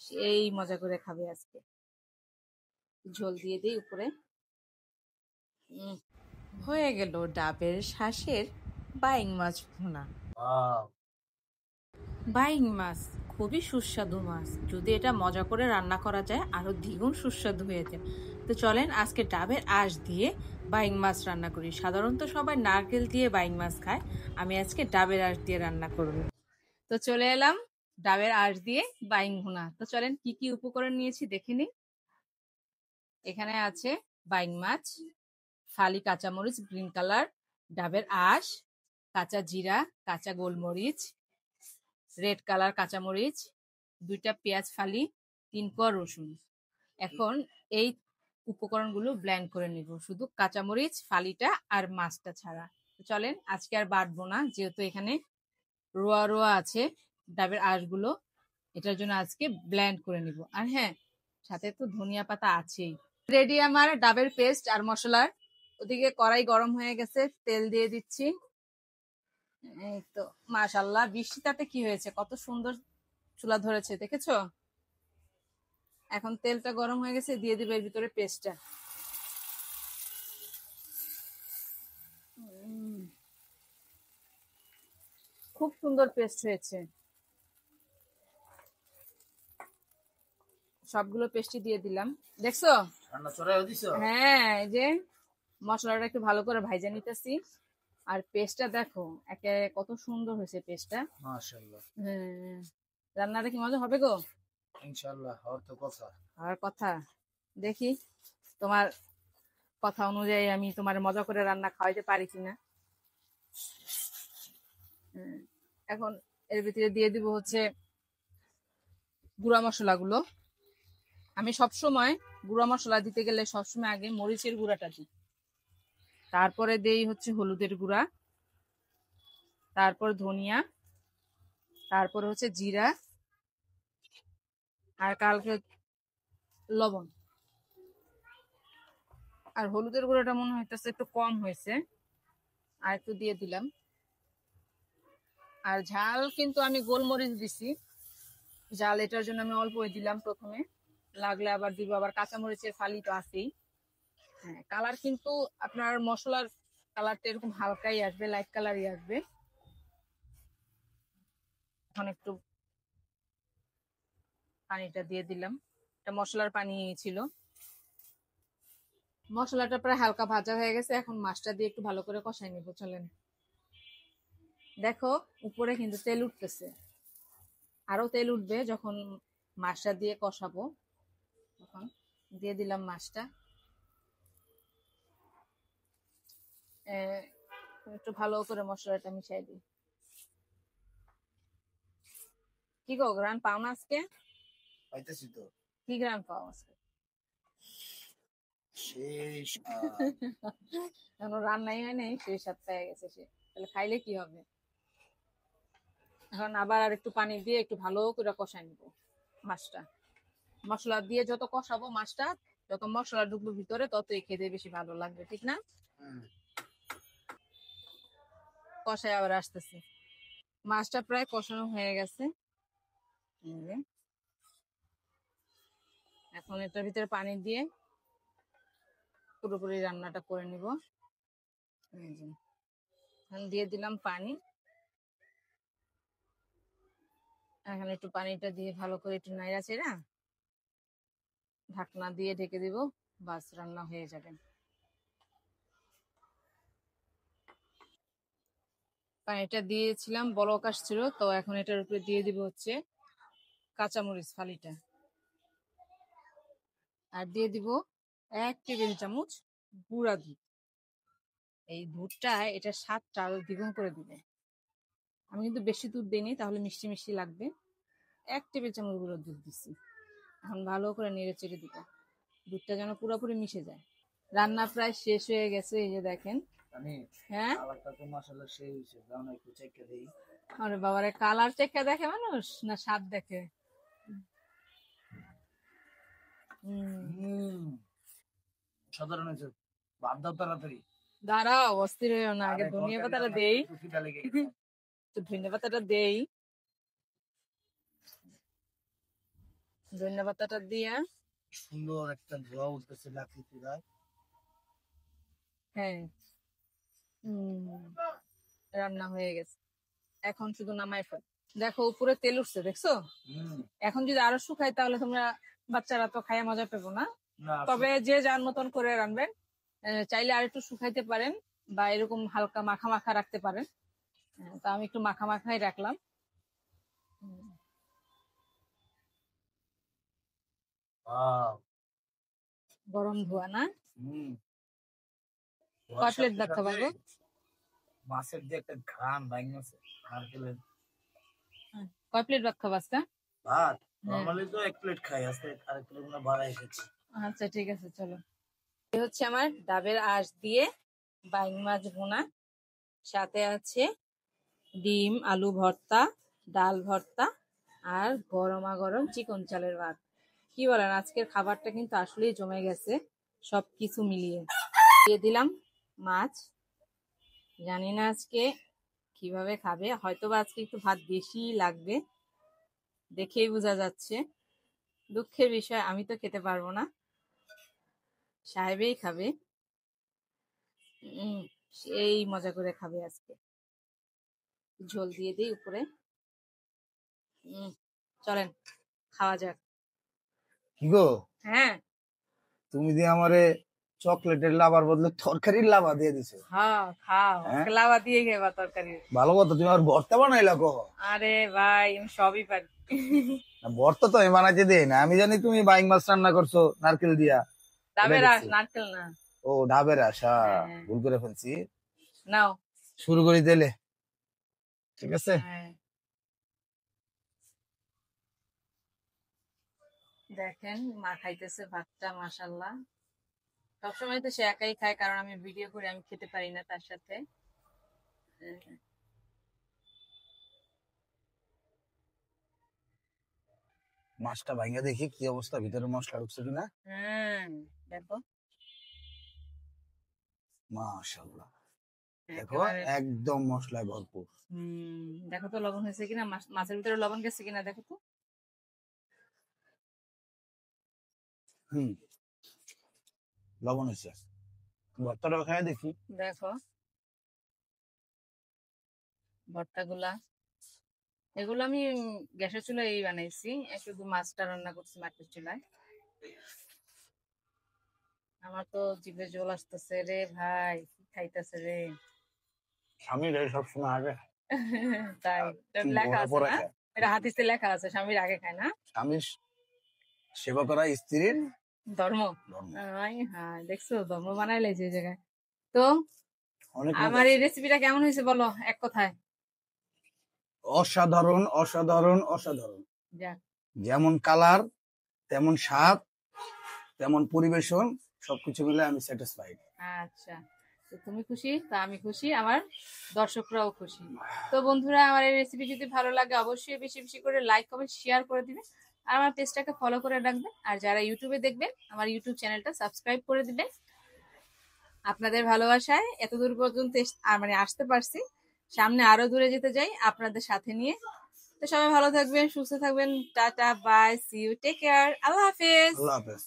সেই মজা করে খাবে আজকে। ঝোল দিয়ে দিই উপরে। হয়ে গেল ডাবের শ্বাসের বাইং মাছ ভুনা। বাইং মাছ খুবই সুস্বাদু মাছ, যদি এটা মজা করে রান্না করা যায় আরো দ্বিগুণ সুস্বাদু হয়ে যায়। তো চলেন আজকে ডাবের আঁশ দিয়ে বাইং মাছ রান্না করি। সাধারণত সবাই নারকেল দিয়ে বাইং মাছ খায়, আমি আজকে ডাবের আঁশ দিয়ে রান্না করব। তো চলে এলাম ডাবের আঁশ দিয়ে বাইং ভুনা। তো চলেন কি কি উপকরণ নিয়েছি দেখে নিই। এখানে আছে বাইং মাছ, ফালি কাঁচামরিচ গ্রিন কালার, ডাবের আঁশ, কাঁচা জিরা, কাঁচা গোলমরিচ, রেড কালার কাঁচামরিচ, 2টা পেঁয়াজ ফালি, 3 কোয়া রসুন। এখন এই উপকরণগুলো ব্লেন্ড করে নিব, শুধু কাঁচামরিচ ফালিটা আর মাছটা ছাড়া। চলেন আজকে আর বাটবো না, যেহেতু এখানে রোয়া রোয়া আছে ডাবের আঁশগুলো, এটার জন্য আজকে ব্লেন্ড করে নিব। আর হ্যাঁ, সাথে তো ধনিয়া পাতা আছেই। রেডি আমার ডাবের পেস্ট আর মশলার। ওদিকে কড়াই গরম হয়ে গেছে, তেল দিয়ে দিচ্ছি। এই তো মাশাআল্লাহ, বৃষ্টিটাতে কি হয়েছে, কত সুন্দর চুলা ধরেছে দেখেছো। এখন তেলটা গরম হয়ে গেছে, দিয়ে দিবে এর ভিতরে পেস্টটা। খুব সুন্দর পেস্ট হয়েছে। সবগুলো পেস্টই দিয়ে দিলাম, দেখছো। হ্যাঁ, এই যে মশলাটা একটু ভালো করে ভাইজা নিতেছি। আর পেস্টটা দেখো একে কত সুন্দর হয়েছে পেস্টটা, মাশাআল্লাহ। হ্যাঁ, রান্নাটা কি মজা হবে গো ইনশাআল্লাহ। হওয়ার কথা। দেখি তোমার কথা অনুযায়ী আমি তোমার মজা করে রান্না খাওয়াইতে পারি কিনা। এখন এর ভিতরে দিয়ে দিব হচ্ছে গুঁড়া মশলাগুলো। আমি সবসময় গুঁড়া মশলা দিতে গেলে সবসময় আগে মরিচের গুঁড়াটা দিই, তারপরে দেই হচ্ছে হলুদের গুঁড়া, তারপর ধনিয়া, তারপর হচ্ছে জিরা, আর কালকে লবণ। আর হলুদের গুঁড়াটা মনে হইতেছে একটু কম হয়েছে, আর একটু দিয়ে দিলাম। আর ঝাল কিন্তু আমি গোলমরিচ দিছি, ঝাল এটার জন্য আমি অল্প দিলাম প্রথমে, লাগলে আবার দিব। আবার কাঁচামরিচের ফালি তো আছেই। হ্যাঁ, কালার কিন্তু আপনার মশলার কালারটা এরকম হালকাই আসবে, লাইট কালারই আসবে। এখন একটু পানিটা দিয়ে দিলাম, এটা মশলার পানি ছিল। মশলাটা প্রায় হালকা ভাজা হয়ে গেছে, এখন মাছটা দিয়ে একটু ভালো করে কষাই নিব। চলেন, দেখো উপরে কিন্তু তেল উঠতেছে, আরো তেল উঠবে যখন মাছটা দিয়ে কষাবো। তখন দিয়ে দিলাম মাছটা, একটু ভালো করে মশলাটা মিশাই দিই। কি গো, গ্রান পাও না আজকে? পাইতেছি তো। কি গ্রান পাও আজকে? রান্নাই হয় নাই, সেই স্বাদ পেয়ে গেছে সে। তাহলে খাইলে কি হবে। এখন আবার আর একটু পানি দিয়ে একটু ভালো করে কষাই নিব মাছটা। মশলা দিয়ে যত কষাবো মাছটা, যত মশলা ঢুকবো ভিতরে, ততই খেতে বেশি ভালো লাগবে, ঠিক না? কষাই আবার আসতেছে, মাছটা প্রায় কষানো হয়ে গেছে। এখন এটার ভিতরে পানি দিয়ে পুরোপুরি রান্নাটা করে নিব। দিয়ে দিলাম পানি, এখন একটু পানিটা দিয়ে ভালো করে একটু নাড়া চেড়া ঢাকনা দিয়ে ঢেকে দিব, বাস রান্না হয়ে যাবে। পানিটা দিয়েছিলাম, বলক আসছিল, তো এখন এটার উপরে দিয়ে দিব হচ্ছে কাঁচামরিচ ফালিটা, আর দিয়ে দিব 1 টেবিল চামচ গুঁড়া দুধ। এই দুধটা এটা স্বাদটা আরো দ্বিগুণ করে দিবে। আমি কিন্তু বেশি দুধ দিইনি, তাহলে মিষ্টি মিষ্টি লাগবে। 1 টেবিল চামচ গুঁড়ো দুধ দিচ্ছি। এখন ভালো করে নেড়ে চেড়ে দিব, দুধটা যেন পুরোপুরি মিশে যায়। রান্না প্রায় শেষ হয়ে গেছে, এই যে দেখেন। হ্যাঁ, আরে বাবারে, কালার চেখে দেখে মানুষ না স্বাদ দেখে? সাধারণ ভাত দাও তাড়াতাড়ি। দাঁড়াও, অস্থির হইও না, আগে ধনিয়া পাতাটা দেই। ধনিয়া পাতাটা দেই। ধনিয়া পাতাটা দিয়া সুন্দর একটা ধোয়া উঠতেছে লাকড়ি চুলায়। হ্যাঁ রান্না হয়ে গেছে, এখন শুধু নামাই ফেল। দেখো উপরে তেল উঠছে, দেখছো? এখন যদি আরো শুকাই তাহলে তোমরা বাচ্চারা তো খাইয়া মজা পাবো না। তবে যে যার মতন করে রানবেন, চাইলে আর একটু শুকাইতে পারেন বা এরকম হালকা মাখা মাখা রাখতে পারেন। তা আমি একটু মাখা মাখাই রাখলাম। গরম ধোয়া না? কয় প্লেট ভাত খাবা গো? মাছের যে একটা ঘ্রাণ বাইঙাছে নারকেলের। কয় প্লেট ভাত খাবা আজকে? ভাত নরমালি তো 1 প্লেট খাই, আজকে আরেক প্লেট না বাড়াই এসেছি। আচ্ছা ঠিক আছে, চলো। এই হচ্ছে আমার ডাবের আঁশ দিয়ে বাইং মাছ ভুনা, সাথে আছে ডিম আলু ভর্তা, ডাল ভর্তা আর গরমা গরম চিকন চালের ভাত। কি বলেন, আজকের খাবারটা কিন্তু আসলেই জমে গেছে সবকিছু মিলিয়ে। দিয়ে দিলাম মাছ। জানি না আজকে কিভাবে খাবে, হয়তো বা আজকে একটু ভাত বেশি লাগবে, দেখেই বোঝা যাচ্ছে। দুঃখের বিষয়, আমি তো খেতে পারবো না, সাহেবেই খাবে। সেই মজা করে খাবে আজকে। ঝোল দিয়ে দিই উপরে। চলেন খাওয়া যাক। কি গো? হ্যাঁ তুমি দিয়ে আমারে চকলেটের লাভার বদলে তরকারির লাভা দিয়ে দিছো। হ্যাঁ খাও, লাভা দিয়ে খেবা তরকারি। ভালো কথা, তুমি আর ভর্তা বানাইলা কো? আরে ভাই আমি সবই পারি। ভর্তা তো আমি বানাইতে দেই না, আমি জানি তুমি বাইং মাছ রান্না করছো নারকেল দিয়া। ডাবের আঁশ, নারকেল না। ও ডাবের আশা, ভুল করে ফেলছি। নাও শুরু করি দিলে, ঠিক আছে? দেখেন মা খাইতেছে ভাতটা, মাশাআল্লাহ। সবসময় তো সে একাই খায়, কারণ আমি ভিডিও করে আমি খেতে পারি না তার সাথে। মাছটা ভাঙা দেখি কি অবস্থা, ভিতরে মশলা ঢুকছে কিনা। দেখো মাশাআল্লাহ, দেখো একদম মশলায় ভরপুর। দেখো তো লবণ হয়েছে কিনা, মাছের ভিতরে লবণ গেছে কিনা দেখো তো। লবণ হয়েছে। ভর্তাটা খাই দেখি। দেখো ভর্তাগুলা, এগুলো আমি গ্যাসের চুলায় বানাইছি, একটু মাছটা রান্না করছি মাটির চুলায়। আমার তো জিভে জল আসতেছে রে ভাই, কি খাইতেছে রে। স্বামী সবসময় আগে তাই লেখা আছে না, এটা হাদিসে লেখা আছে স্বামীর আগে খায় না। স্বামীর সেবা করা স্ত্রীর ধর্ম। হ্যাঁ দেখছো, ধর্ম বানাইলে যে জায়গায়। তো আমার এই রেসিপিটা কেমন হয়েছে বলো এক কথায়। অসাধারণ অসাধারণ অসাধারণ। যেমন কালার, তেমন স্বাদ, তেমন পরিবেশন, সবকিছু মিলে আমি স্যাটিসফাইড। আচ্ছা, তো তুমি খুশি তো আমি খুশি, আমার দর্শকরাও খুশি। তো বন্ধুরা, আমার এই রেসিপি যদি ভালো লাগে অবশ্যই বেশি বেশি করে লাইক কমেন্ট শেয়ার করে দিবে, আর আমার পেজটাকে ফলো করে রাখবেন। আর যারা ইউটিউবে দেখবেন আমার ইউটিউব চ্যানেলটা সাবস্ক্রাইব করে দিবেন। আপনাদের ভালোবাসায় এতদূর পর্যন্ত মানে আসতে পারছি, সামনে আরো দূরে যেতে যাই আপনাদের সাথে নিয়ে। তো সবাই ভালো থাকবেন, সুস্থ থাকবেন। Tata, bye, see you, take care, আল্লাহ হাফেজ। আল্লাহ হাফেজ।